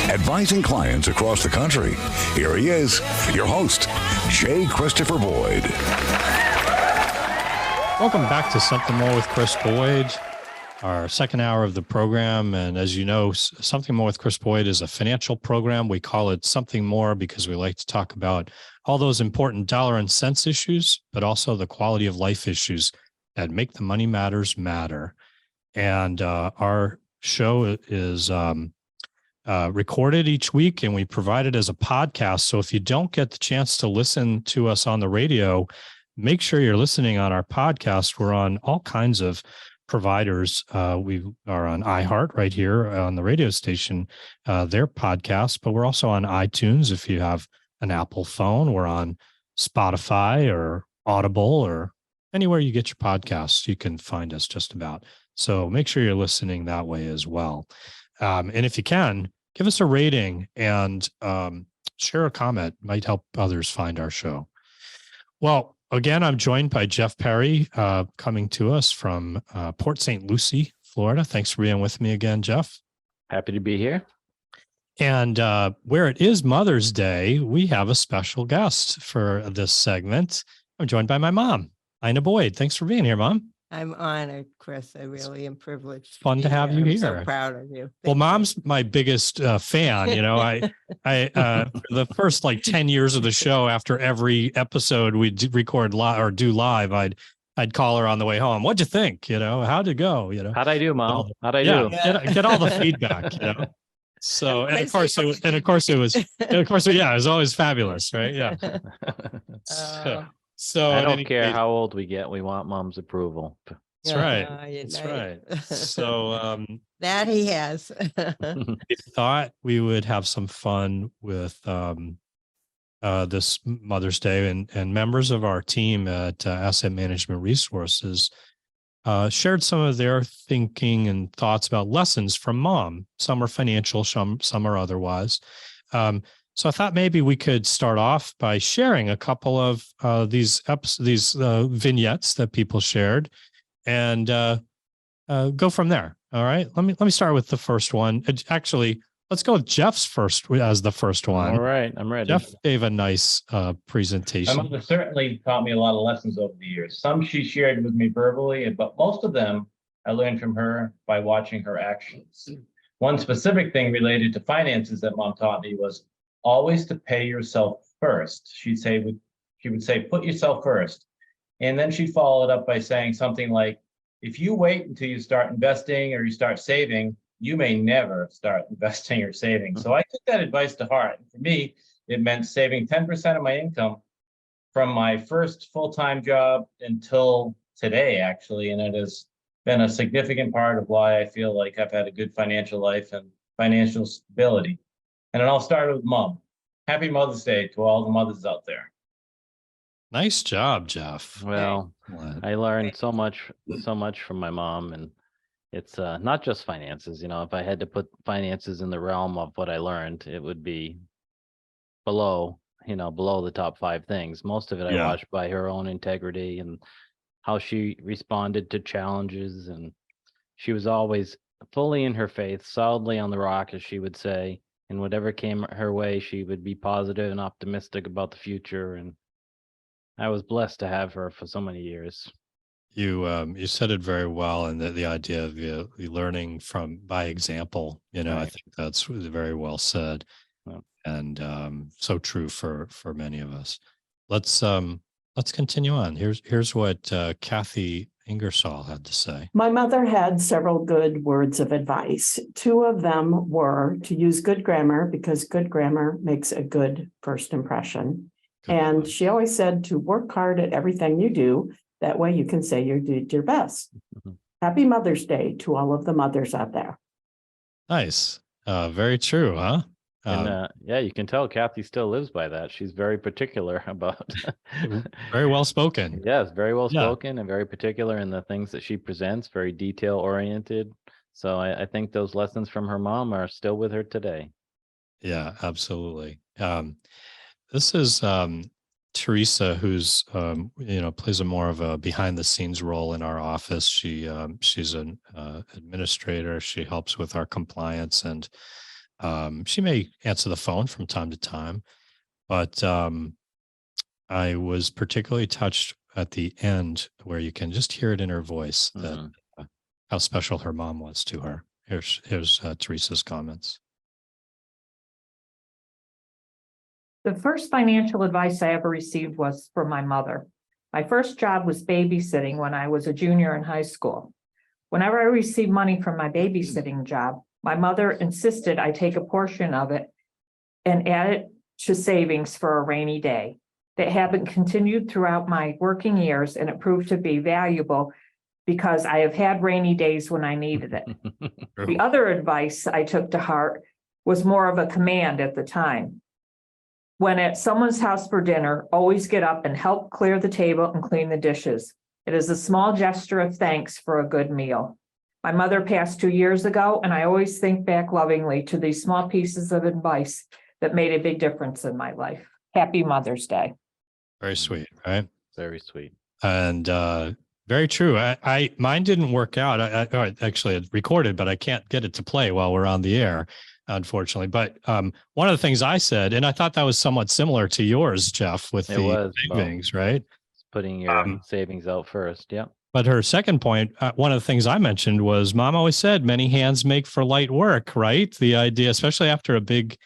advising clients across the country. Here he is, your host, J. Christopher Boyd. Welcome back to Something More with Chris Boyd, our second hour of the program. And as you know, Something More with Chris Boyd is a financial program. We call it Something More because we like to talk about all those important dollar and cents issues, but also the quality of life issues that make the money matters matter. And our show is recorded each week, and we provide it as a podcast. So if you don't get the chance to listen to us on the radio, make sure you're listening on our podcast. We're on all kinds of providers. We are on iHeart right here on the radio station, their podcast, but we're also on iTunes. If you have an Apple phone, we're on Spotify or Audible or anywhere you get your podcasts, you can find us just about. So make sure you're listening that way as well. And if you can, give us a rating and share a comment. Might help others find our show. Well, again, I'm joined by Jeff Perry, coming to us from Port St. Lucie, Florida. Thanks for being with me again, Jeff. Happy to be here. And where it is Mother's Day, we have a special guest for this segment. I'm joined by my mom, Ina Boyd. Thanks for being here, Mom. I'm honored, Chris. I really am privileged. Fun to have you I'm here. so proud of you. Well, Thank Mom's my biggest fan. You know, I the first like 10 years of the show, after every episode we'd record live or do live, I'd call her on the way home. What'd you think? You know, how'd it go? You know, how'd I do, Mom? How'd I do? Get all the feedback. You know. So and of course it was always fabulous, right? Yeah. So I don't care how old we get. We want Mom's approval. That's right. That's right. So that he has. we thought we would have some fun with this Mother's Day, and members of our team at Asset Management Resources shared some of their thinking and thoughts about lessons from Mom. Some are financial, some are otherwise. So I thought maybe we could start off by sharing a couple of these vignettes that people shared, and go from there. All right. Let me start with the first one. Actually, let's go with Jeff's first as the first one. All right, I'm ready. Jeff gave a nice presentation. My mother certainly taught me a lot of lessons over the years. Some she shared with me verbally, but most of them I learned from her by watching her actions. One specific thing related to finances that Mom taught me was always to pay yourself first. She would say, put yourself first. And then she'd follow it up by saying something like, if you wait until you start investing or you start saving, you may never start investing or saving. So I took that advice to heart. For me, it meant saving 10% of my income from my first full-time job until today, actually. And it has been a significant part of why I feel like I've had a good financial life and financial stability. And then I'll start with Mom. Happy Mother's Day to all the mothers out there. Nice job, Jeff. Well, I learned so much from my mom, and it's not just finances. You know, if I had to put finances in the realm of what I learned, it would be below the top 5 things. Most of it I watched by her own integrity and how she responded to challenges, and she was always fully in her faith, solidly on the rock, as she would say. And whatever came her way, she would be positive and optimistic about the future. And I was blessed to have her for so many years. You said it very well, and the idea of you learning by example. You know, right. I think that's very well said, and so true for many of us. Let's continue on. Here's what Kathy Ingersoll had to say. My mother had several good words of advice. 2 of them were to use good grammar, because good grammar makes a good first impression. And she always said to work hard at everything you do. That way you can say you did your best. Mm-hmm. Happy Mother's Day to all of the mothers out there. Nice. Very true, huh? And you can tell Kathy still lives by that. She's very particular about very well spoken. Yes, very well spoken and very particular in the things that she presents, very detail oriented. So I think those lessons from her mom are still with her today. Yeah, absolutely. This is Teresa, who's plays a more of a behind the scenes role in our office. She's an administrator. She helps with our compliance and She may answer the phone from time to time, but I was particularly touched at the end where you can just hear it in her voice that Mhm. how special her mom was to her. Here's Teresa's comments. The first financial advice I ever received was from my mother. My first job was babysitting when I was a junior in high school. Whenever I received money from my babysitting job, my mother insisted I take a portion of it and add it to savings for a rainy day. That habit continued throughout my working years, and it proved to be valuable because I have had rainy days when I needed it. The other advice I took to heart was more of a command at the time. When at someone's house for dinner, always get up and help clear the table and clean the dishes. It is a small gesture of thanks for a good meal. My mother passed 2 years ago, and I always think back lovingly to these small pieces of advice that made a big difference in my life. Happy Mother's Day. Very sweet, right? Very sweet. And very true. Mine didn't work out. I actually had recorded, but I can't get it to play while we're on the air, unfortunately. But one of the things I said, and I thought that was somewhat similar to yours, Jeff, with It the was, well, savings, right? Putting your savings out first. Yep. But her second point, one of the things I mentioned was Mom always said, many hands make for light work, right? The idea, especially after a big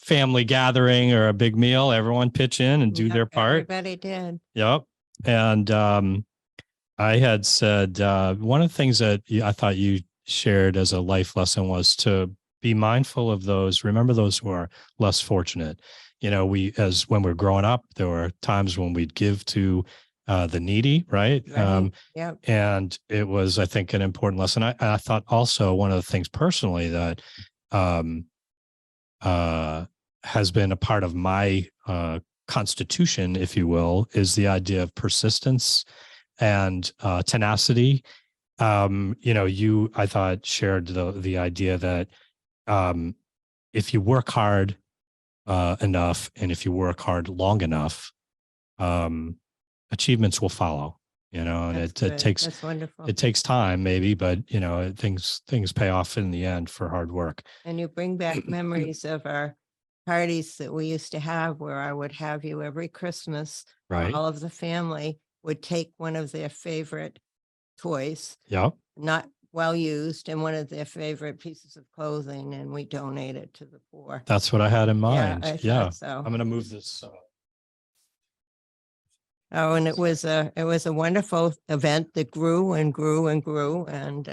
family gathering or a big meal, everyone pitch in and do Yep, their part. Everybody did. Yep. And I had said one of the things that I thought you shared as a life lesson was to be mindful of those, remember those who are less fortunate. You know, when we're growing up, there were times when we'd give to the needy, right? Right. Yep. And it was, I think, an important lesson. I thought also one of the things personally that has been a part of my constitution, if you will, is the idea of persistence and tenacity. I thought shared the idea that if you work hard enough, and if you work hard long enough, achievements will follow. And That's it good. takes That's wonderful. it takes time, maybe, but things pay off in the end for hard work. And you bring back memories of our parties that we used to have, where I would have you every Christmas. Right. All of the family would take one of their favorite toys, Yep. not well used, and one of their favorite pieces of clothing, and we donate it to the poor. That's what I had in mind. I Yeah. thought so. I'm going to move this. Oh, and it was a wonderful event that grew and grew and grew, and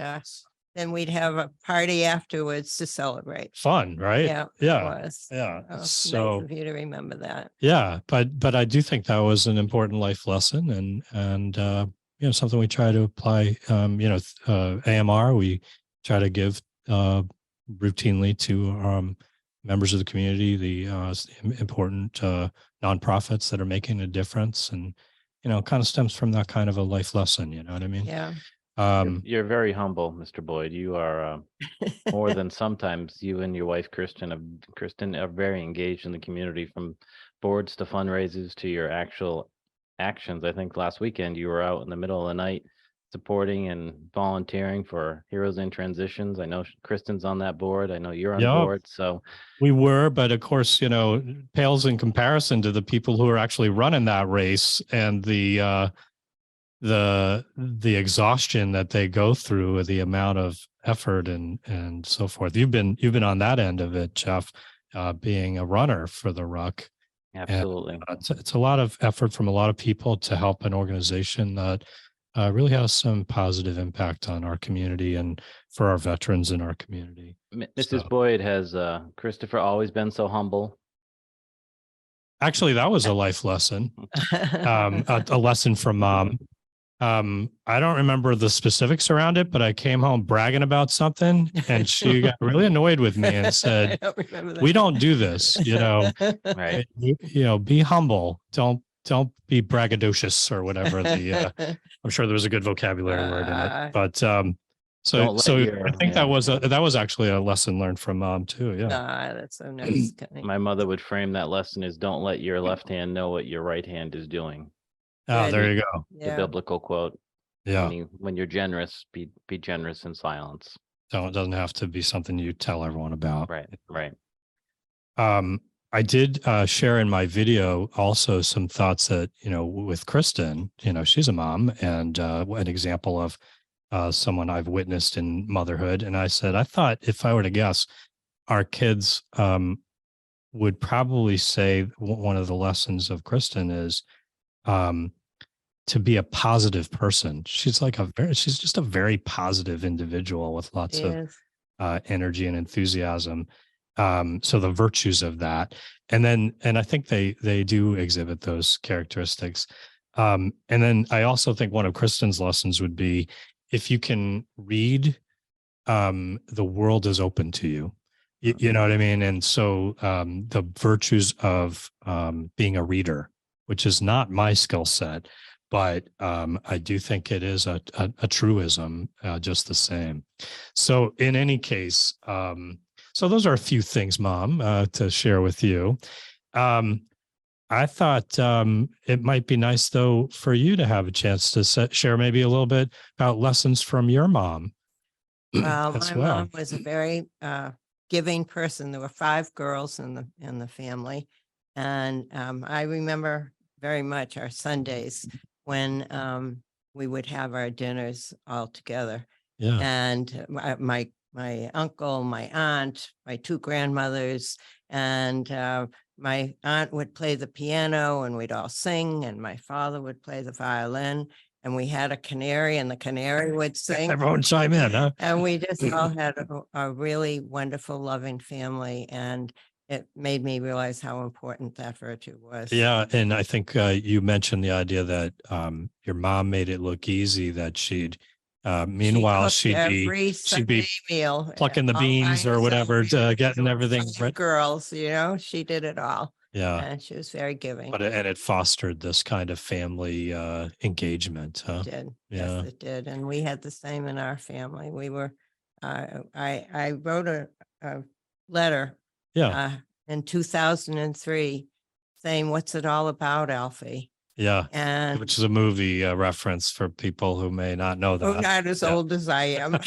then we'd have a party afterwards to celebrate. Fun, right? Yeah, it Yeah. was. Yeah. Oh, So nice of you to remember that. yeah, but I do think that was an important life lesson, and something we try to apply. AMR, we try to give routinely to members of the community, the important nonprofits that are making a difference, and kind of stems from that kind of a life lesson. You know what I mean? Yeah. You're very humble, Mr. Boyd. You are more than sometimes. You and your wife, Kristen, are very engaged in the community, from boards to fundraisers to your actual actions. I think last weekend you were out in the middle of the night supporting and volunteering for Heroes in Transitions. I know Kristen's on that board. I know you're on Yeah. board. So We were, but of course, pales in comparison to the people who are actually running that race and the exhaustion that they go through, the amount of effort and so forth. You've been on that end of it, Jeff, being a runner for the Ruck. absolutely. And, it's a lot of effort from a lot of people to help an organization that really has some positive impact on our community and for our veterans in our community. Mrs. So- Boyd, has Christopher always been so humble? Actually, that was a life lesson, a lesson from Mom. I don't remember the specifics around it, but I came home bragging about something, and she got really annoyed with me and said, I don't remember that. "We don't do this, Right. Be humble. Don't be braggadocious or whatever." I'm sure there was a good vocabulary word in it, but Don't let your- I think yeah. that was actually a lesson learned from Mom too. Yeah. That's so nice. Connie. My mother would frame that lesson as, don't let your left hand know what your right hand is doing. Oh, there you go. The Yeah. biblical quote. Yeah. When you're generous, be generous in silence. So it doesn't have to be something you tell everyone about. Right, right. I did share in my video also some thoughts that, with Kristen, she's a mom and an example of someone I've witnessed in motherhood. And I said, I thought if I were to guess, our kids would probably say one of the lessons of Kristen is to be a positive person. She's she's just a very positive individual with lots of energy and enthusiasm. So the virtues of that, and I think they do exhibit those characteristics. And then I also think one of Kristen's lessons would be, if you can read, the world is open to you. You know what I mean? And so the virtues of being a reader, which is not my skill set, but I do think it is a truism just the same. So in any case, so those are a few things, Mom, to share with you. I thought it might be nice, though, for you to have a chance to share maybe a little bit about lessons from your mom. Well, as my well. mom was a very giving person. There were 5 girls in the family, and I remember very much our Sundays when we would have our dinners all together. Yeah. And my uncle, my aunt, my 2 grandmothers, and my aunt would play the piano and we'd all sing, and my father would play the violin, and we had a canary and the canary would sing. Everyone chime in, huh? And we just all had a really wonderful, loving family, and it made me realize how important that virtue was. Yeah, and I think you mentioned the idea that your mom made it look easy, that meanwhile she'd every be Sunday meal, plucking the all beans by or herself. whatever, getting everything Five right. girls, she did it all. Yeah, And she was very giving. but it fostered this kind of family engagement, huh? It did. Yeah. Yes, it did. And we had the same in our family. We were, I wrote a letter Yeah, in 2003 saying, "What's it all about, Alfie?" yeah. And Which is a movie reference for people who may not know that. not as Yeah. old as I am.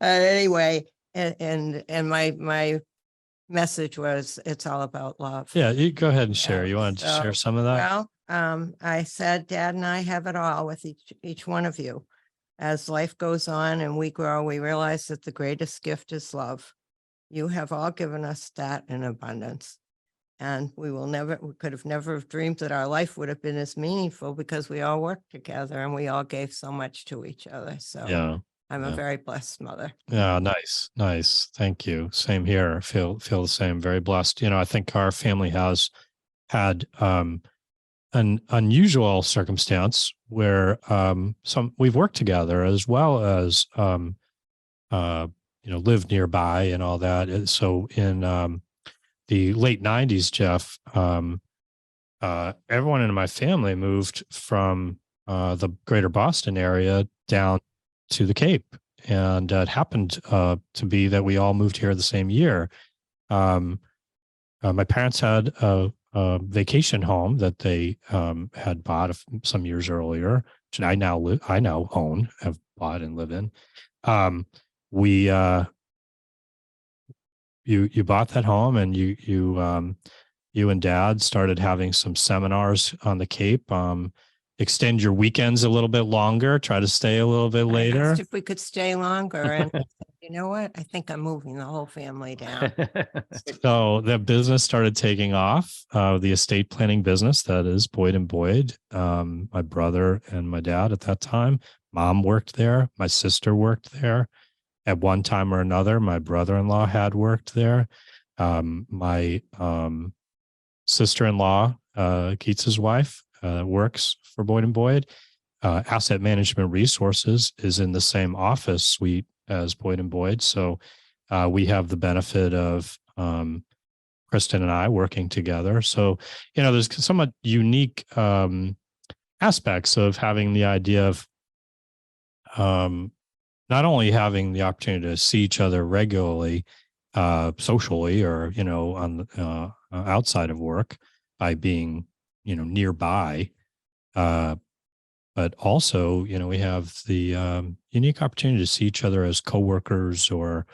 Anyway, and my message was, it's all about love. Yeah, you go ahead and share. Yeah, You wanted to so, share some of that? Well, I said, Dad and I have it all with each one of you. As life goes on and we grow, we realize that the greatest gift is love. You have all given us that in abundance. And we could have never dreamed that our life would have been as meaningful, because we all worked together and we all gave so much to each other. So Yeah. I'm a Yeah. very blessed mother. Yeah, nice. Thank you. Same here. Feel the same. Very blessed. I think our family has had an unusual circumstance where we've worked together, as well as lived nearby and all that. And so in the late 90s, Jeff, everyone in my family moved from the greater Boston area down to the Cape. And it happened to be that we all moved here the same year. My parents had a vacation home that they had bought some years earlier, which I now own, have bought and live in. You bought that home, and you and Dad started having some seminars on the Cape. Extend your weekends a little bit longer, try to stay a little bit I later. asked if we could stay longer, and I said, you know what? I think I'm moving the whole family down. So the business started taking off, the estate planning business that is Boyd and Boyd. My brother and my dad at that time, Mom worked there. My sister worked there at one time or another. My brother-in-law had worked there. My sister-in-law, Keats's wife, works for Boyd and Boyd. Asset Management Resources is in the same office suite as Boyd and Boyd. So we have the benefit of Kristen and I working together. So, there's somewhat unique aspects of having the idea of not only having the opportunity to see each other regularly, socially, or, on outside of work, by being, nearby, but also, we have the unique opportunity to see each other as coworkers or,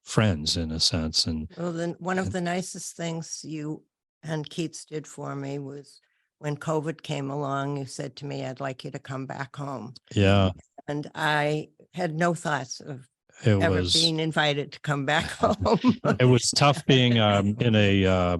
friends in a sense. And Well, then, one of And- the nicest things you and Keats did for me was when COVID came along, you said to me, I'd like you to come back home. yeah, And I had no thoughts of it ever was, being invited to come back home. it was tough being in a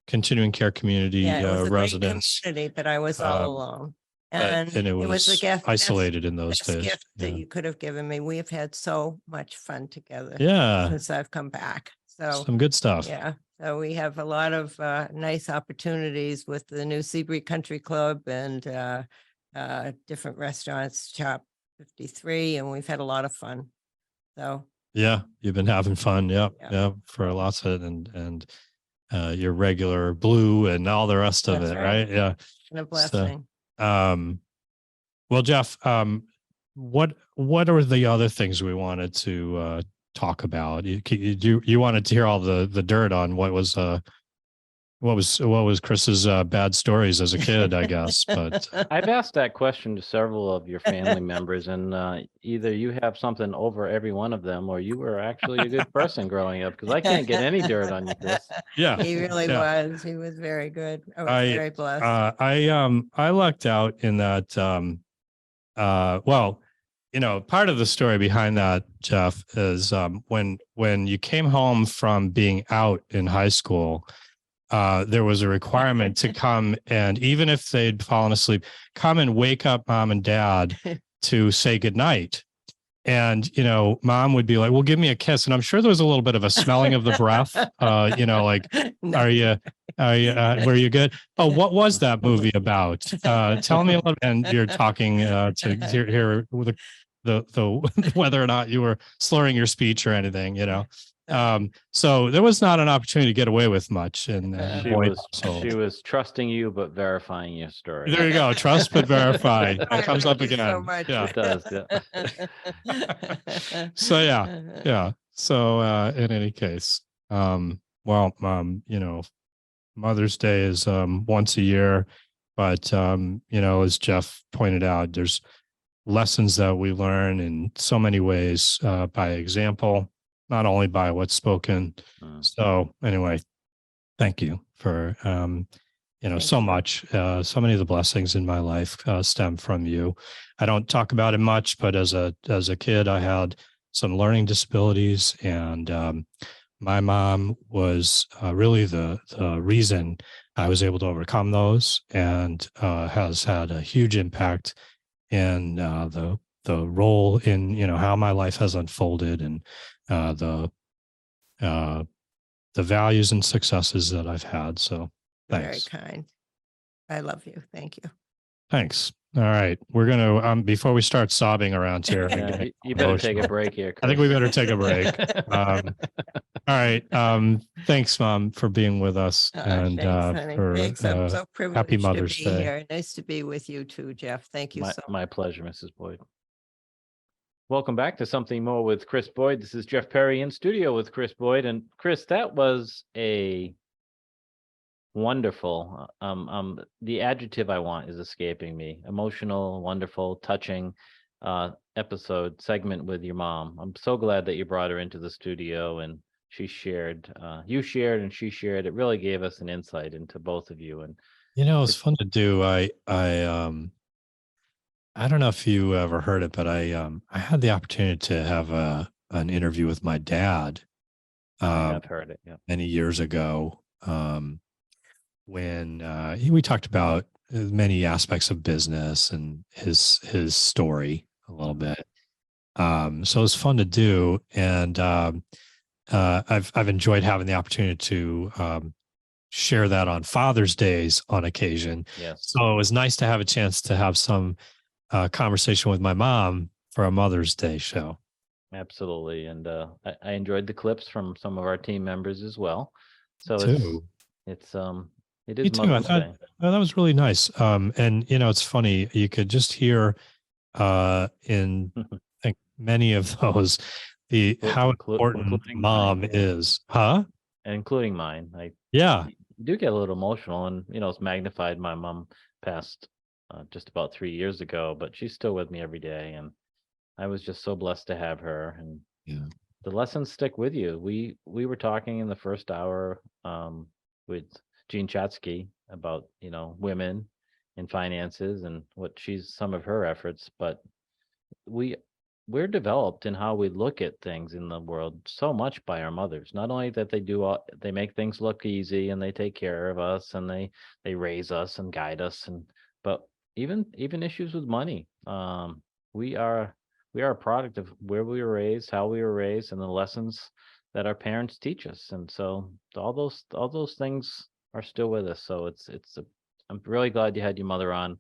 continuing care community Yeah, it was a great residence. community, but I was all um, alone. And it was a gift. That's isolated in those the best days. gift that Yeah. you could have given me. We have had so much fun together Yeah, since I've come back. So, some good stuff. yeah, so we have a lot of nice opportunities with the new Seabury Country Club and different restaurants, Shop 53, and we've had a lot of fun. So, Yeah, you've been having fun. Yep, Yeah. yep, for lots of it, and your regular blue and all the rest of That's it, right. right? Yeah. and a blessing. Well, Jeff, what are the other things we wanted to talk about? You wanted to hear all the dirt on what was Chris's bad stories as a kid, I guess. But I've asked that question to several of your family members, and either you have something over every one of them, or you were actually a good person growing up, because I can't get any dirt on you, Chris. yeah, He really yeah. was. He was very good. I was I- very blessed. I lucked out in that well, part of the story behind that, Jeff, is when you came home from being out in high school, there was a requirement to come, and even if they'd fallen asleep, come and wake up mom and dad to say goodnight. And, mom would be like, well, give me a kiss. And I'm sure there was a little bit of a smelling of the breath, like, were you good? Oh, what was that movie about? Tell me a little. And you're talking to hear the whether or not you were slurring your speech or anything, so there was not an opportunity to get away with much. And She was trusting you, but verifying your story. there you go. Trust but verify. It comes up Thank you so again. much. Yeah. It does, yeah. So yeah. So in any case, Mother's Day is once a year, but as Jeff pointed out, there's lessons that we learn in so many ways by example, not only by what's spoken. So anyway, thank you for so much. So many of the blessings in my life stem from you. I don't talk about it much, but as a kid, I had some learning disabilities, and my mom was really the reason I was able to overcome those, and has had a huge impact in the role in how my life has unfolded, and the values and successes that I've had. So Very thanks. kind. I love you. Thank you. Thanks. All right. We're going to, before we start sobbing around here, and Yeah, getting you better take a emotional, break here, I think we Chris. better take a break. All right. Thanks, Mom, for being with us. And Thanks, honey. for Thanks. I'm so privileged Mother's to be Day. here. Nice to be with you too, Jeff. Thank you so much. My pleasure, Mrs. Boyd. Welcome back to Something More with Chris Boyd. This is Jeff Perry in studio with Chris Boyd. And Chris, that was a wonderful, the adjective I want is escaping me. Emotional, wonderful, touching segment with your mom. I'm so glad that you brought her into the studio and she shared, you shared and she shared. It really gave us an insight into both of you. And It's fun to do. I don't know if you ever heard it, but I had the opportunity to have an interview with my dad I've heard it. Yeah. many years ago, when we talked about many aspects of business and his story a little bit. So it was fun to do, and I've enjoyed having the opportunity to share that on Father's Days on occasion. Yes. So it was nice to have a chance to have some conversation with my mom for a Mother's Day show. Absolutely. And I enjoyed the clips from some of our team members as well. So Too. it Me is too. I Mother's thought Day. that was really nice. And it's funny, you could just hear in I think many of those how important including mom mine. is. Huh? Including mine. Yeah. You do get a little emotional, and it's magnified. My mom passed just about 3 years ago, but she's still with me every day. And I was just so blessed to have her. And Yeah. the lessons stick with you. We were talking in the first hour with Jean Chatsky about, women in finances and what some of her efforts, but we're developed in how we look at things in the world so much by our mothers. Not only that they make things look easy and they take care of us and they raise us and guide us, but even issues with money. We are a product of where we were raised, how we were raised, and the lessons that our parents teach us. And so all those things are still with us. So I'm really glad you had your mother on.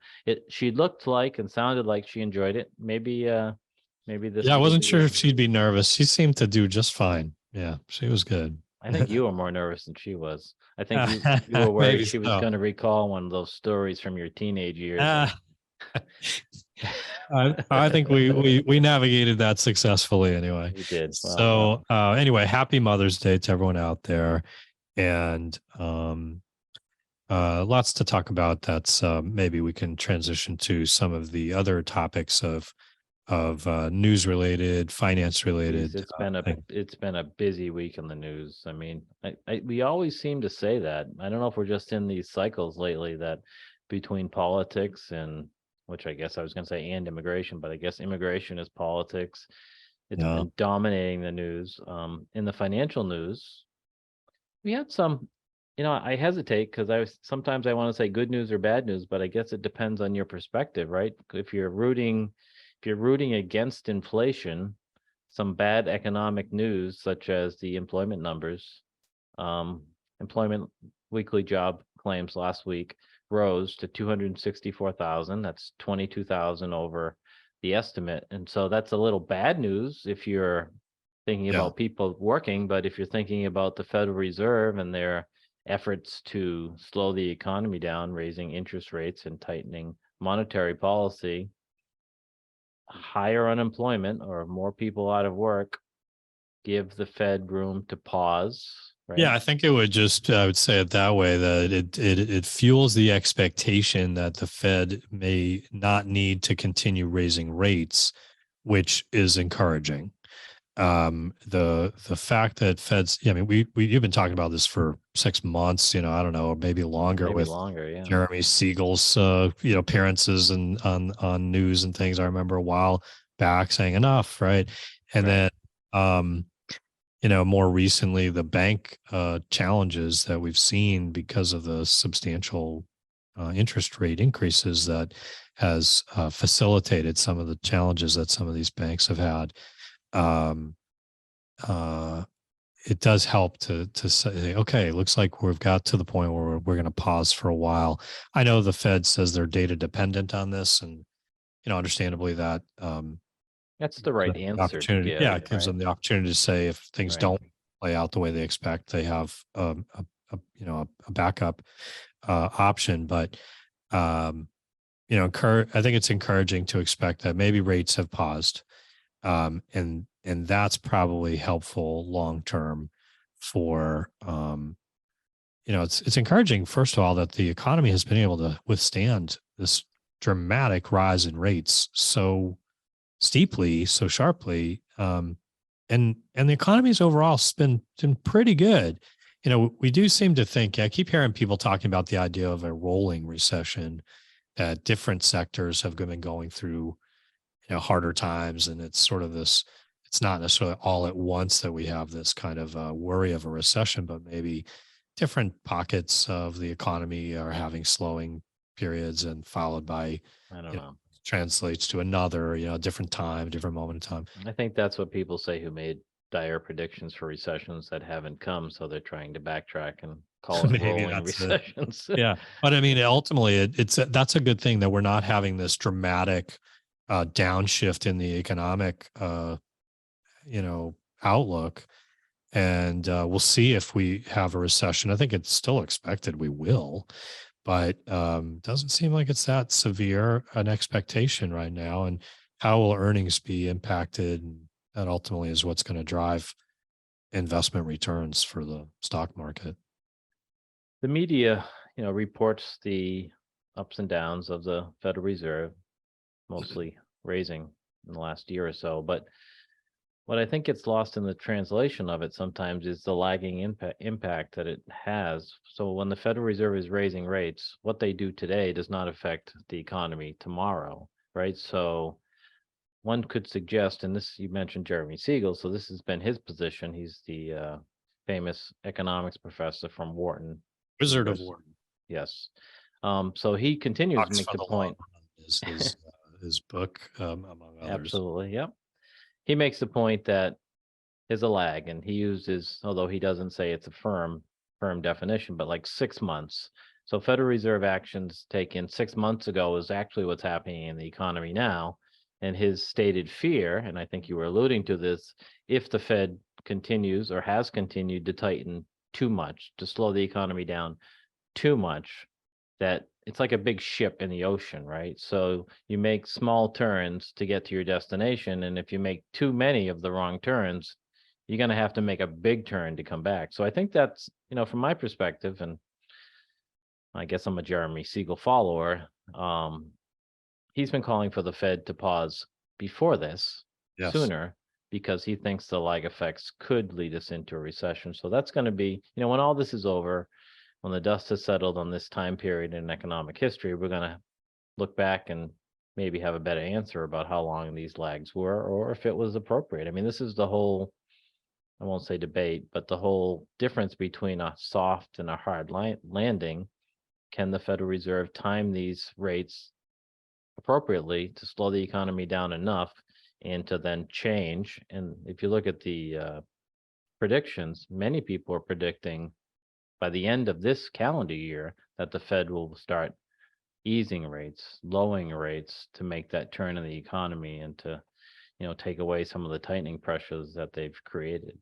She looked like and sounded like she enjoyed it. Maybe this. Yeah, I will wasn't be sure a- if she'd be nervous. She seemed to do just fine. Yeah, she was good. I think you were more nervous than she was. I think you were Maybe worried she was so. going to recall one of those stories from your teenage years. Ah. I think we navigated that successfully anyway. We did. So anyway, happy Mother's Day to everyone out there. And lots to talk about. That's maybe we can transition to some of the other topics of news related, finance related. It's been a busy week in the news. I mean, we always seem to say that. I don't know if we're just in these cycles lately that between politics and, which I guess I was going to say, and immigration, but I guess immigration is politics. It's been dominating the news. In the financial news, we had some, I hesitate because sometimes I want to say good news or bad news, but I guess it depends on your perspective, right? If you're rooting against inflation, some bad economic news, such as the employment numbers, employment weekly job claims last week rose to 264,000. That's 22,000 over the estimate. And so that's a little bad news if you're thinking about people working, but if you're thinking about the Federal Reserve and their efforts to slow the economy down, raising interest rates and tightening monetary policy, higher unemployment or more people out of work give the Fed room to pause. Right? Yeah, I think it would just, I would say it that way, that it fuels the expectation that the Fed may not need to continue raising rates, which is encouraging. The fact that Feds, I mean, you've been talking about this for 6 months, I don't know, or maybe longer, yeah. Jeremy Siegel's, appearances and on news and things. I remember a while back saying enough, right? And then, more recently, the bank challenges that we've seen because of the substantial interest rate increases that has facilitated some of the challenges that some of these banks have had. It does help to say, okay, it looks like we've got to the point where we're going to pause for a while. I know the Fed says they're data dependent on this, and understandably that that's the right answer. Opportunity, it gives them the opportunity to say if things don't play out the way they expect, they have a backup option. But I think it's encouraging to expect that maybe rates have paused. And that's probably helpful long term for it's encouraging, first of all, that the economy has been able to withstand this dramatic rise in rates so steeply, so sharply, and the economy's overall been pretty good. We do seem to think, I keep hearing people talking about the idea of a rolling recession, that different sectors have been going through harder times, and it's sort of this, it's not necessarily all at once that we have this kind of worry of a recession, but maybe different pockets of the economy are having slowing periods and followed by, I don't know, translates to another, different time, different moment in time. I think that's what people say who made dire predictions for recessions that haven't come. So they're trying to backtrack and call it rolling recessions. Yeah. But I mean, ultimately that's a good thing that we're not having this dramatic downshift in the economic, outlook. And we'll see if we have a recession. I think it's still expected we will, but doesn't seem like it's that severe an expectation right now. And how will earnings be impacted? And that ultimately is what's going to drive investment returns for the stock market. The media, reports the ups and downs of the Federal Reserve, mostly raising in the last year or so. But what I think gets lost in the translation of it sometimes is the lagging impact that it has. So when the Federal Reserve is raising rates, what they do today does not affect the economy tomorrow, right? So one could suggest, and this, you mentioned Jeremy Siegel, so this has been his position. He's the famous economics professor from Wharton. Wizard of University. Wharton. Yes. So he continues Talks to make for the the point. Law is his book, among others. Absolutely. Yep. He makes the point that there's a lag, and he uses, although he doesn't say it's a firm definition, but like 6 months. So Federal Reserve actions taken 6 months ago is actually what's happening in the economy now. And his stated fear, and I think you were alluding to this, if the Fed continues or has continued to tighten too much, to slow the economy down too much, that it's like a big ship in the ocean, right? So you make small turns to get to your destination. And if you make too many of the wrong turns, you're going to have to make a big turn to come back. So I think that's, from my perspective, and I guess I'm a Jeremy Siegel follower, he's been calling for the Fed to pause before this, Yes. sooner, because he thinks the lag effects could lead us into a recession. So that's going to be, when all this is over, when the dust has settled on this time period in economic history, we're going to look back and maybe have a better answer about how long these lags were, or if it was appropriate. I mean, this is the whole, I won't say debate, but the whole difference between a soft and a hard landing. Can the Federal Reserve time these rates appropriately to slow the economy down enough and to then change? And if you look at the predictions, many people are predicting by the end of this calendar year that the Fed will start easing rates, lowering rates to make that turn in the economy and to, take away some of the tightening pressures that they've created.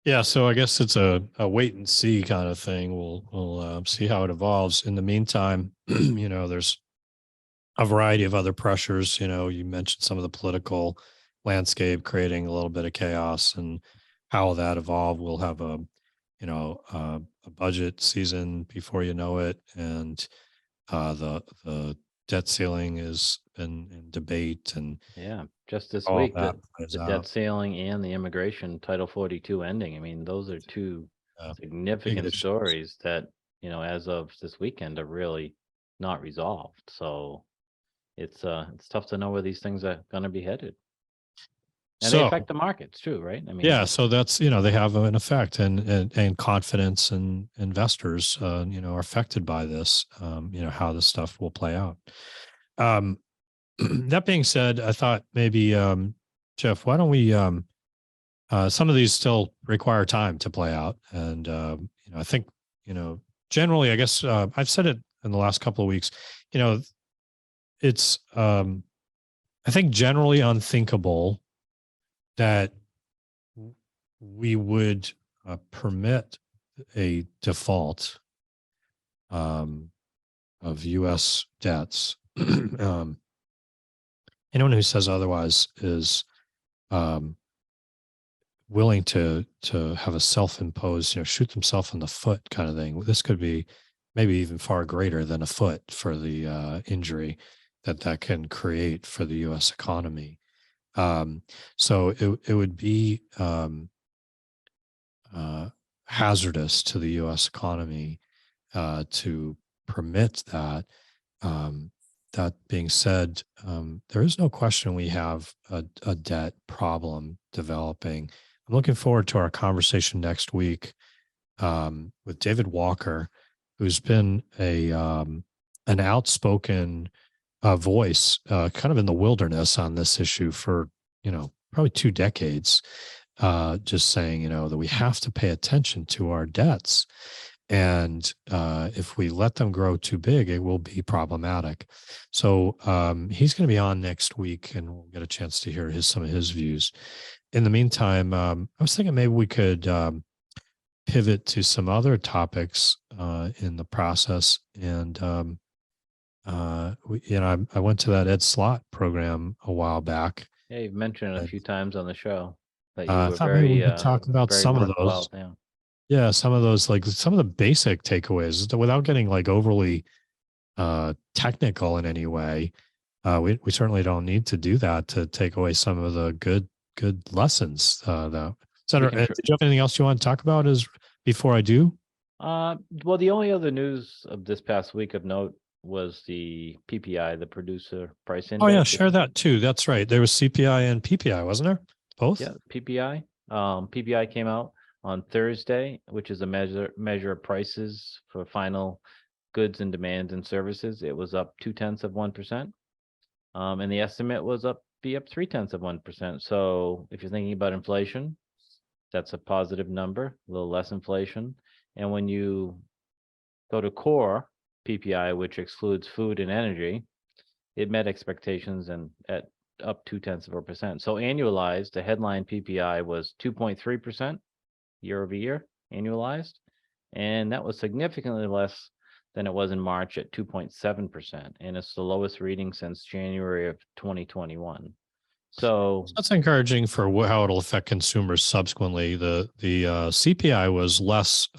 Yeah, so I guess it's a wait and see kind of thing. We'll see how it evolves. In the meantime, there's a variety of other pressures. You mentioned some of the political landscape creating a little bit of chaos, and how will that evolve? We'll have a budget season before you know it, and the debt ceiling is in debate, and Yeah, just this all week, that the plays debt out. ceiling and the immigration Title 42 ending. I mean, those are two Big significant issues. stories that, as of this weekend are really not resolved. So it's tough to know where these things are going to be headed. And they So affect the markets too, right? I mean, yeah, so that's they have an effect, and confidence and investors are affected by this. How this stuff will play out. That being said, I thought maybe Jeff, why don't we some of these still require time to play out, and I think generally, I guess I've said it in the last couple of weeks. It's I think generally unthinkable that we would permit a default of U.S. debts. Anyone who says otherwise is willing to have a self-imposed, shoot themselves in the foot kind of thing. This could be maybe even far greater than a foot for the injury that can create for the U.S. economy. So it would be hazardous to the U.S. economy to permit that. That being said, there is no question we have a debt problem developing. I'm looking forward to our conversation next week with David Walker, who's been an outspoken voice kind of in the wilderness on this issue for, probably 2 decades, just saying, that we have to pay attention to our debts. And if we let them grow too big, it will be problematic. So he's going to be on next week, and we'll get a chance to hear some of his views. In the meantime, I was thinking maybe we could pivot to some other topics in the process. And I went to that Ed Slott program a while back. yeah, you've mentioned it a few times on the show that you I were thought maybe we very, could talk about very some of worthwhile. those. Yeah. Yeah, some of those, like some of the basic takeaways, without getting like overly technical in any way. We certainly don't need to do that to take away some of the good lessons. Though. Senator, did you have anything else you want to talk about before I do? Well, the only other news of this past week of note was the PPI, the producer price index. Oh yeah, share that too. That's right. There was CPI and PPI, wasn't there? Both? Yeah, PPI. PPI came out on Thursday, which is a measure of prices for final goods and demands and services. It was up 0.2%. And the estimate was be up 0.3%. So if you're thinking about inflation, that's a positive number, a little less inflation. And when you go to core PPI, which excludes food and energy, it met expectations and at up 0.2%. So annualized, the headline PPI was 2.3% year over year annualized. And that was significantly less than it was in March at 2.7%. And it's the lowest reading since January of 2021. So that's encouraging for how it'll affect consumers subsequently. The CPI was less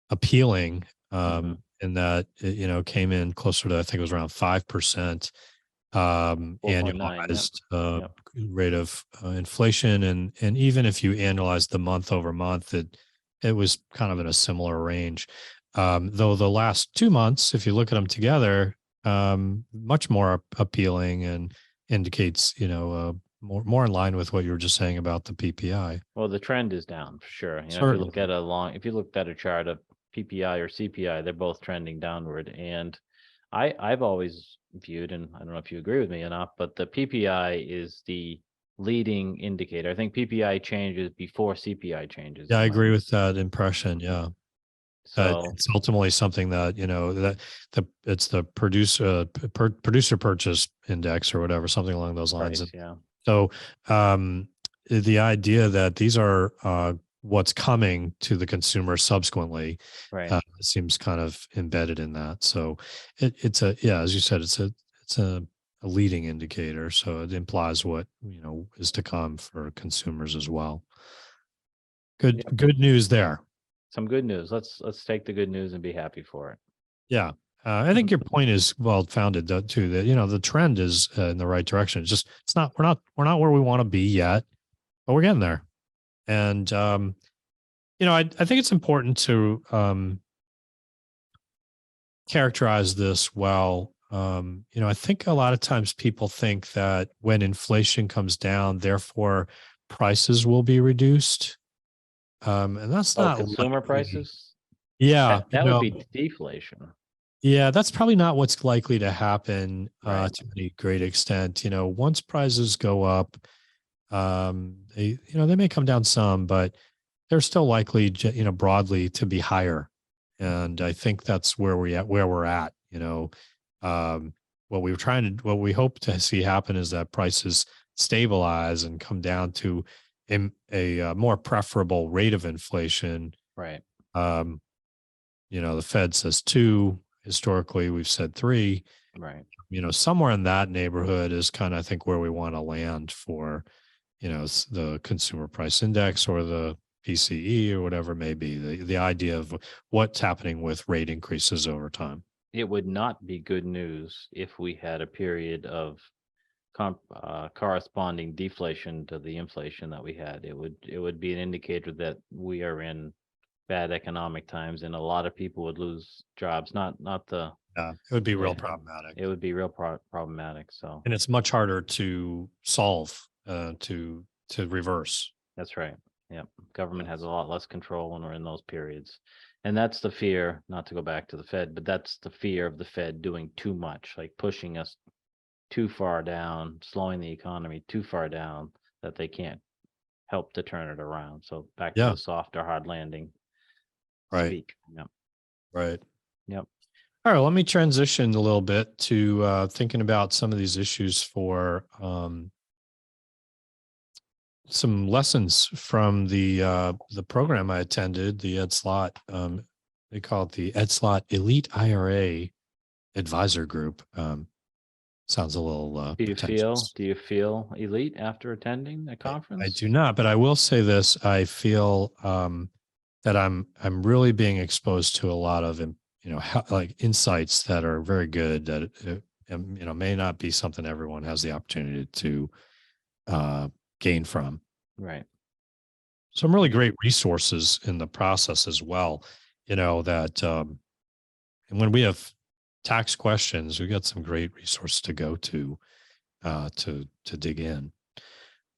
appealing in that it came in closer to, I think it was around 5% annualized rate of inflation, and even if you annualize the month over month, it was kind of in a similar range. Though the last 2 months, if you look at them together, much more appealing and indicates, more in line with what you were just saying about the PPI. Well, the trend is down for sure. If you looked at a chart of PPI or CPI, they're both trending downward. And I've always viewed, and I don't know if you agree with me or not, but the PPI is the leading indicator. I think PPI changes before CPI changes. Yeah, I agree with that impression. Yeah. So it's ultimately something that it's the producer purchase index or whatever, something along those lines. price, yeah. So the idea that these are what's coming to the consumer subsequently Right. Seems kind of embedded in that. So it's as you said, it's a leading indicator. So it implies what is to come for consumers as well. Good news there. Some good news. Let's take the good news and be happy for it. Yeah. I think your point is well founded too, that, the trend is in the right direction. It's just, we're not where we want to be yet, but we're getting there. And, I think it's important to, characterize this well. I think a lot of times people think that when inflation comes down, therefore prices will be reduced. And that's not consumer likely. Prices. Yeah. That would be deflation. Yeah, that's probably not what's likely to happen Right. to any great extent. Once prices go up, they may come down some, but they're still likely, broadly to be higher. And I think that's where we're at. What we hope to see happen is that prices stabilize and come down to a more preferable rate of inflation. Right. The Fed says 2. Historically, we've said 3. Right. Somewhere in that neighborhood is kind of, I think, where we want to land for, the consumer price index or the PCE or whatever it may be. The idea of what's happening with rate increases over time. It would not be good news if we had a period of corresponding deflation to the inflation that we had. It would be an indicator that we are in bad economic times, and a lot of people would lose jobs. It would be real problematic. It would be real problematic. So, and it's much harder to solve, to reverse. That's right. Yeah, government has a lot less control when we're in those periods, and that's the fear. Not to go back to the Fed, but that's the fear of the Fed doing too much, like pushing us too far down, slowing the economy too far down that they can't help to turn it around. So back to the soft or hard landing. Right. Speak. Yep. Right. Yep. All right. Let me transition a little bit to thinking about some of these issues for some lessons from the program I attended, the Ed Slott. They call it the Ed Slott Elite IRA Advisor Group. Sounds a little Do pretentious. you feel elite after attending the conference? I do not, but I will say this. I feel that I'm really being exposed to a lot of like insights that are very good that, may not be something everyone has the opportunity to gain from. Right. Some really great resources in the process as well, that, and when we have tax questions, we got some great resources to go to dig in.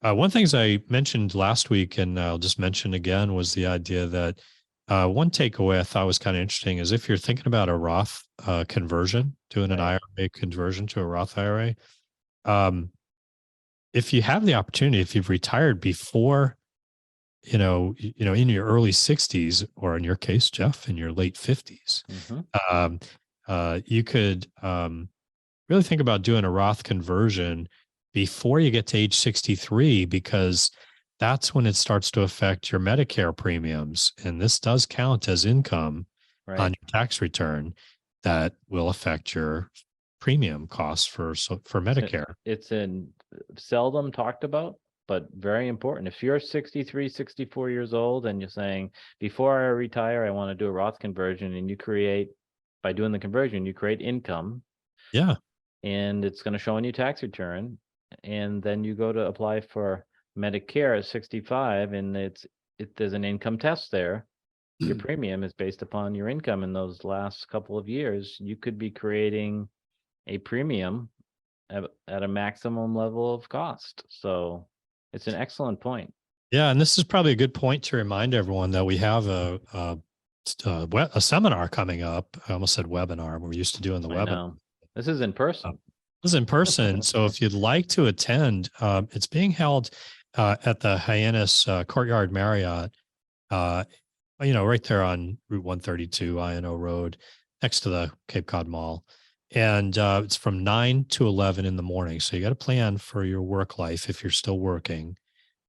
One things I mentioned last week, and I'll just mention again, was the idea that one takeaway I thought was kind of interesting is if you're thinking about a Roth conversion, doing an Right. IRA conversion to a Roth IRA, if you have the opportunity, if you've retired before, in your early 60s, or in your case, Jeff, in your late 50s, Mhm. you could really think about doing a Roth conversion before you get to age 63, because that's when it starts to affect your Medicare premiums. And this does count as income on Right. your tax return that will affect your premium costs for Medicare. It's in seldom talked about, but very important. If you're 63, 64 years old and you're saying, before I retire, I want to do a Roth conversion, and by doing the conversion, you create income, Yeah. and it's going to show on your tax return. And then you go to apply for Medicare at 65, and there's an income test there. Your premium is based upon your income in those last couple of years. You could be creating a premium at a maximum level of cost. So it's an excellent point. Yeah. And this is probably a good point to remind everyone that we have a seminar coming up. I almost said webinar. We're used to doing the I webinar. know. This is in person. This is in person. So if you'd like to attend, it's being held at the Hyannis Courtyard Marriott, right there on Route 132, INO Road, next to the Cape Cod Mall. And it's from 9 to 11 in the morning. So you got to plan for your work life if you're still working.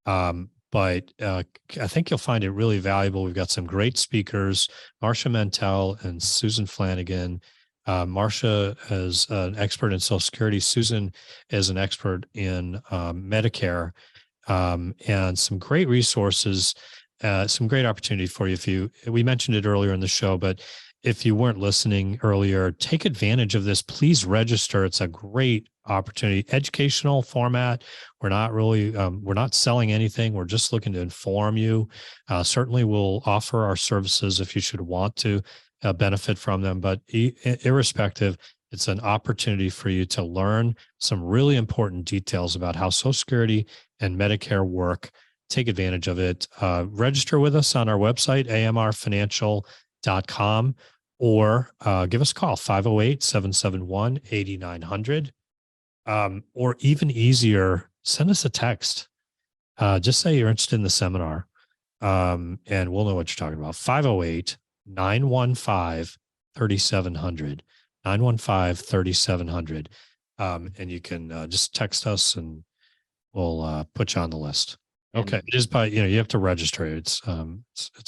But I think you'll find it really valuable. We've got some great speakers, Marcia Mentel and Susan Flanagan. Marcia is an expert in Social Security. Susan is an expert in Medicare, and some great resources, some great opportunity for you. We mentioned it earlier in the show, but if you weren't listening earlier, take advantage of this. Please register. It's a great opportunity. Educational format. We're not selling anything. We're just looking to inform you. Certainly we'll offer our services if you should want to benefit from them, but irrespective, it's an opportunity for you to learn some really important details about how Social Security and Medicare work. Take advantage of it. Register with us on our website, amrfinancial.com, or give us a call, 508-771-8900. Or even easier, send us a text. Just say you're interested in the seminar, and we'll know what you're talking about. 508-915-3700, 915-3700. And you can just text us and we'll put you on the list. Okay. It is you have to register. It's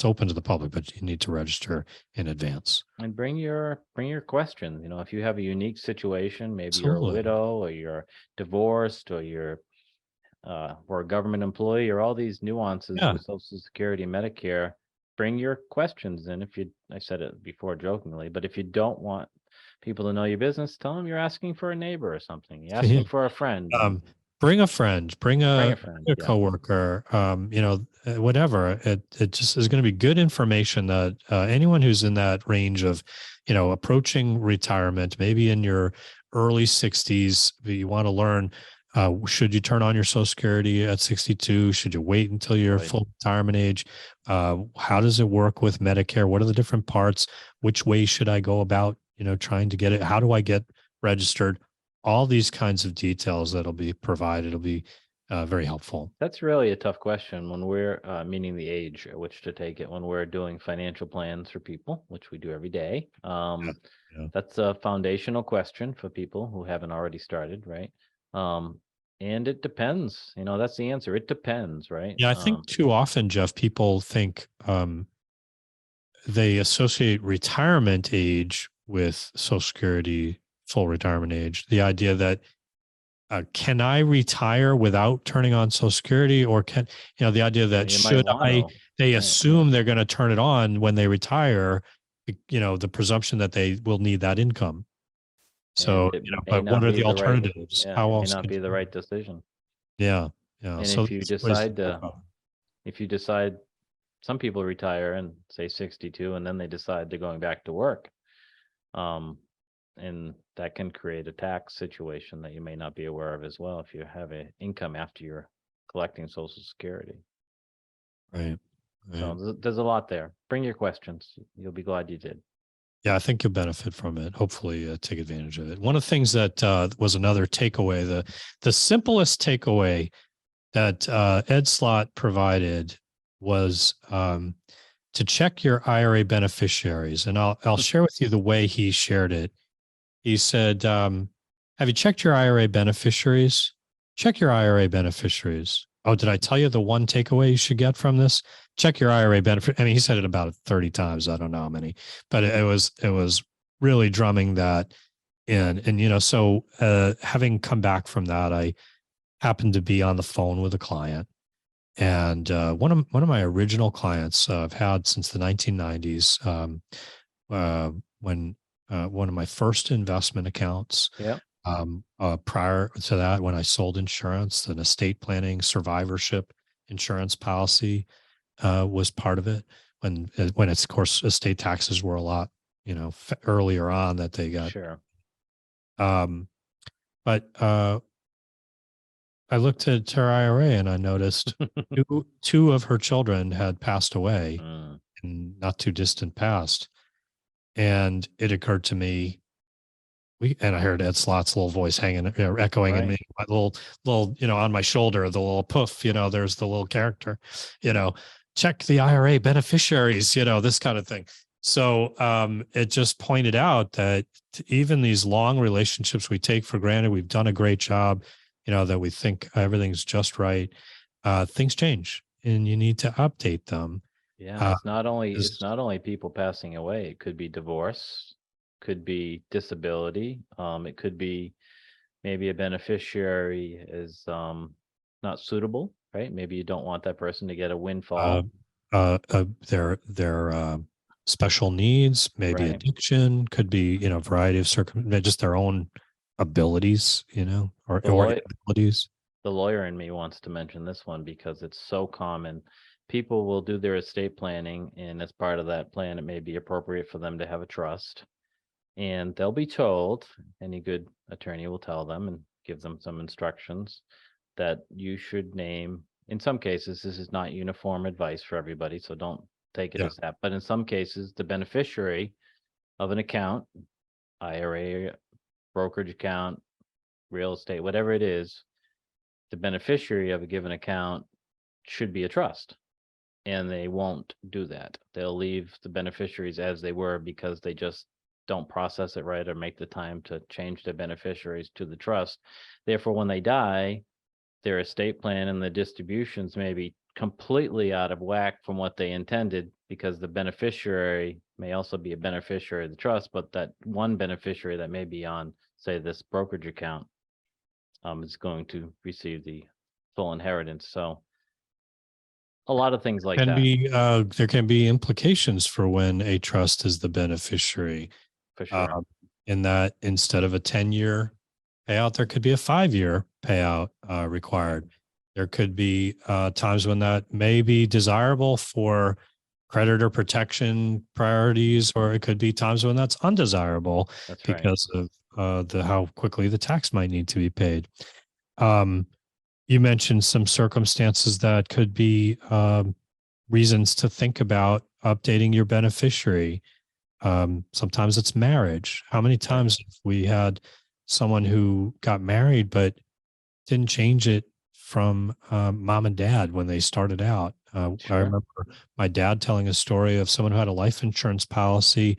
open to the public, but you need to register in advance. And bring your questions. If you have a unique situation, maybe Absolutely. you're a widow, or you're divorced, or you're or a government employee, or all these nuances with Social Security and Medicare, bring your questions in. I said it before jokingly, but if you don't want people to know your business, tell them you're asking for a neighbor or something. You're asking for a friend. Bring a friend, bring a coworker, whatever. It just is going to be good information that anyone who's in that range of, approaching retirement, maybe in your early 60s, you want to learn, should you turn on your Social Security at 62? Should you wait until you're full retirement age? How does it work with Medicare? What are the different parts? Which way should I go about, trying to get it? How do I get registered? All these kinds of details that'll be provided will be very helpful. That's really a tough question when we're meaning the age at which to take it, when we're doing financial plans for people, which we do every day. That's a foundational question for people who haven't already started, right? And it depends, that's the answer. It depends, right? Yeah, I think too often, Jeff, people think they associate retirement age with Social Security, full retirement age. The idea that can I retire without turning on Social Security, or the idea that they assume they're going to turn it on when they retire, the presumption that they will need that income. So, And it may but what not are be the the right- alternatives? Yeah, How it may else not could be the you- right decision. Yeah. Yeah. And So if you there's ways decide think to- about it. If you decide, some people retire and say 62, and then they decide they're going back to work. And that can create a tax situation that you may not be aware of as well if you have an income after you're collecting Social Security. Right. So Right. there's a lot there. Bring your questions. You'll be glad you did. Yeah, I think you'll benefit from it. Hopefully, take advantage of it. One of the things that was another takeaway, the simplest takeaway that Ed Slott provided was to check your IRA beneficiaries, and I'll share with you the way he shared it. He said, "Have you checked your IRA beneficiaries? Check your IRA beneficiaries." Oh, did I tell you the one takeaway you should get from this? Check your IRA benefit. I mean, he said it about 30 times. I don't know how many, but it was really drumming that in. And, so having come back from that, I happened to be on the phone with a client, and one of my original clients I've had since the 1990s, when one of my first investment accounts. Yeah. Prior to that, when I sold insurance, an estate planning survivorship insurance policy was part of it. When it's, of course, estate taxes were a lot, earlier on that they got. Sure. But I looked at her IRA and I noticed two of her children had passed away Mm, in not too distant past, and it occurred to me. And I heard Ed Slott's little voice echoing in Right. me, my little, on my shoulder, the little poof, there's the little character, check the IRA beneficiaries, this kind of thing. So it just pointed out that even these long relationships we take for granted, we've done a great job, that we think everything's just right. Things change and you need to update them. Yeah, it's not is- only people passing away. It could be divorce, could be disability. It could be maybe a beneficiary is not suitable, right? Maybe you don't want that person to get a windfall. Their special needs, maybe Right. addiction, could be, a variety of just their own abilities, or The law- inabilities. The lawyer in me wants to mention this one because it's so common. People will do their estate planning, and as part of that plan, it may be appropriate for them to have a trust. And they'll be told, any good attorney will tell them and give them some instructions, that you should name, in some cases, this is not uniform advice for everybody, so don't take it Yeah. as that. But in some cases, the beneficiary of an account, IRA, brokerage account, real estate, whatever it is, the beneficiary of a given account should be a trust. And they won't do that. They'll leave the beneficiaries as they were because they just don't process it right or make the time to change their beneficiaries to the trust. Therefore, when they die, their estate plan and the distributions may be completely out of whack from what they intended, because the beneficiary may also be a beneficiary of the trust, but that one beneficiary that may be on, say, this brokerage account is going to receive the full inheritance. So a lot of things like that. There can be implications for when a trust is the beneficiary. For sure. In that instead of a 10-year payout, there could be a 5-year payout required. There could be times when that may be desirable for creditor protection priorities, or it could be times when that's undesirable That's right. because of how quickly the tax might need to be paid. You mentioned some circumstances that could be reasons to think about updating your beneficiary. Sometimes it's marriage. How many times have we had someone who got married but didn't change it from mom and dad when they started out? I Sure. remember my dad telling a story of someone who had a life insurance policy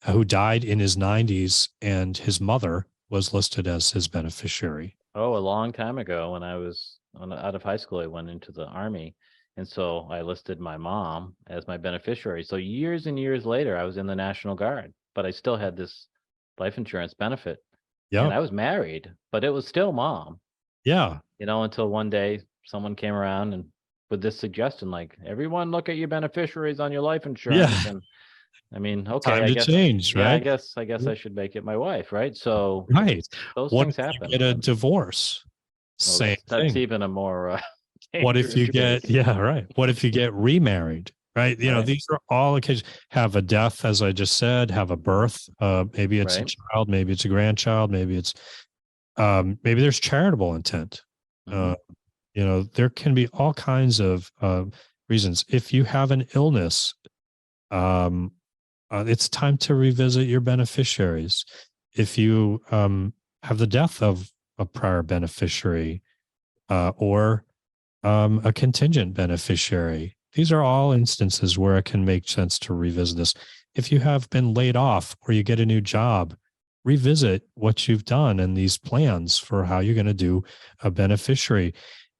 who died in his 90s, and his mother was listed as his beneficiary. Oh, a long time ago when I was out of high school, I went into the Army. And so I listed my mom as my beneficiary. So years and years later, I was in the National Guard, but I still had this life insurance benefit. And I Yeah. was married, but it was still mom, Yeah. until one day someone came around and with this suggestion, like, everyone look at your beneficiaries on your life insurance. And I mean, okay, Time I to guess, change, yeah, right? I guess I should make it my wife, right? So Right. those What things if you happen. get a divorce? Well, Same that's thing. even a more What if you dangerous get, case. yeah, right. What if you get remarried? Right. You know, Right. these are all occasions. Have a death, as I just said, have a birth. Maybe it's a Right. child, maybe it's a grandchild, maybe maybe there's charitable intent. Mhm. You know, there can be all kinds of reasons. If you have an illness, it's time to revisit your beneficiaries. If you have the death of a prior beneficiary or a contingent beneficiary, these are all instances where it can make sense to revisit this. If you have been laid off or you get a new job, revisit what you've done and these plans for how you're going to do a beneficiary.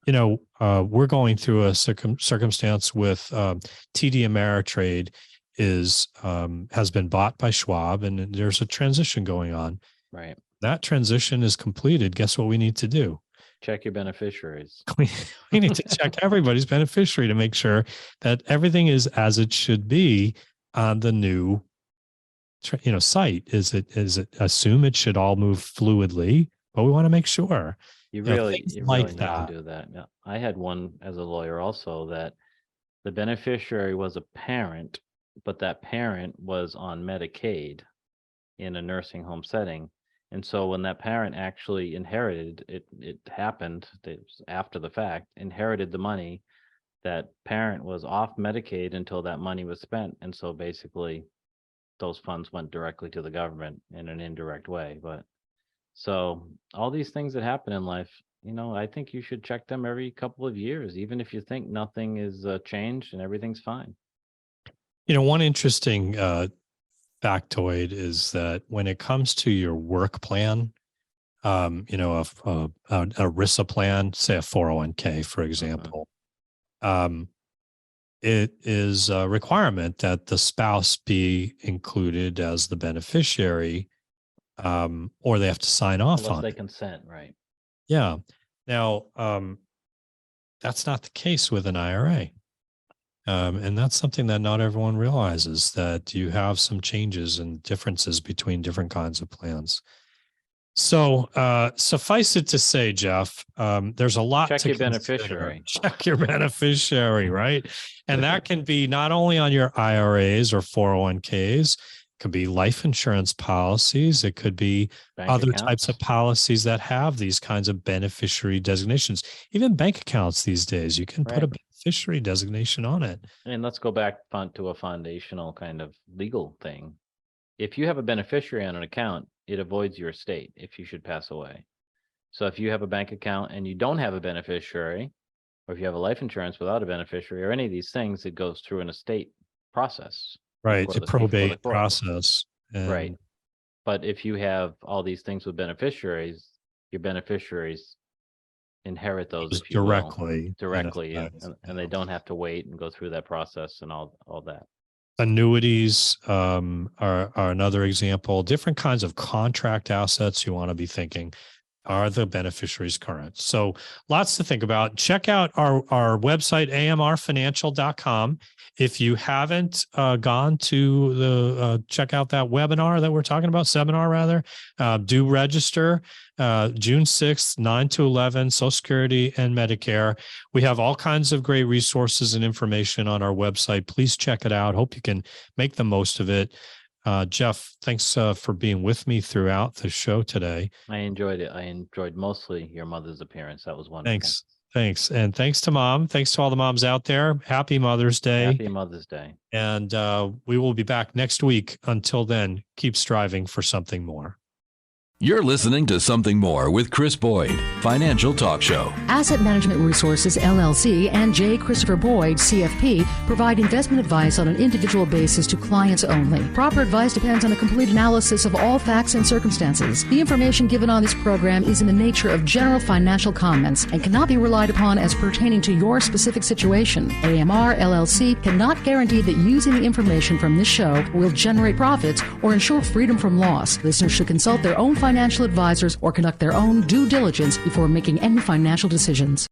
You know, we're going through a circumstance with TD Ameritrade has been bought by Schwab, and there's a transition going on. Right. That transition is completed. Guess what we need to do? Check your beneficiaries. We need to check everybody's beneficiary to make sure that everything is as it should be on the new site. Is it assume it should all move fluidly, but we want to make sure. You know, really, things you like really need that. to do that. Yeah. I had one as a lawyer also that the beneficiary was a parent, but that parent was on Medicaid in a nursing home setting. And so when that parent actually inherited, it happened after the fact, inherited the money. That parent was off Medicaid until that money was spent. And so basically those funds went directly to the government in an indirect way. But so all these things that happen in life, you know, I think you should check them every couple of years, even if you think nothing is changed and everything's fine. You know, one interesting factoid is that when it comes to your work plan, you know, a ERISA plan, say a 401k, for example, it is a requirement that the spouse be included as the beneficiary, or they have to sign off Unless on they it. consent, right? Yeah. Now, that's not the case with an IRA. And that's something that not everyone realizes, that you have some changes and differences between different kinds of plans. So suffice it to say, Jeff, there's a lot Check to your consider. beneficiary. Check your beneficiary, right? And that can be not only on your IRAs or 401ks, it could be life insurance policies. It could be Bank other accounts. types of policies that have these kinds of beneficiary designations. Even bank accounts these days, you can put a beneficiary designation on it. And let's go back to a foundational kind of legal thing. If you have a beneficiary on an account, it avoids your estate if you should pass away. So if you have a bank account and you don't have a beneficiary, or if you have a life insurance without a beneficiary or any of these things, it goes through an estate process. Right. before The the- before the probate court. process. Right. And But if you have all these things with beneficiaries, your beneficiaries inherit those just if you will, directly. in directly, effect, and they don't have to wait and go through that process and all that. Annuities are another example. Different kinds of contract assets you want to be thinking, are the beneficiaries current? So lots to think about. Check out our website, amrfinancial.com. If you haven't gone to the check out that webinar that we're talking about, seminar rather, do register. June 6th, 9 to 11, Social Security and Medicare. We have all kinds of great resources and information on our website. Please check it out. Hope you can make the most of it. Jeff, thanks for being with me throughout the show today. I enjoyed it. I enjoyed mostly your mother's appearance. That was wonderful. Thanks. And thanks to Mom. Thanks to all the moms out there. Happy Mother's Day. Happy Mother's Day. And we will be back next week. Until then, keep striving for something more. You're listening to Something More with Chris Boyd, Financial Talk Show. Asset Management Resources, LLC, and J. Christopher Boyd, CFP, provide investment advice on an individual basis to clients only. Proper advice depends on a complete analysis of all facts and circumstances. The information given on this program is in the nature of general financial comments and cannot be relied upon as pertaining to your specific situation. AMR, LLC cannot guarantee that using the information from this show will generate profits or ensure freedom from loss. Listeners should consult their own financial advisors or conduct their own due diligence before making any financial decisions.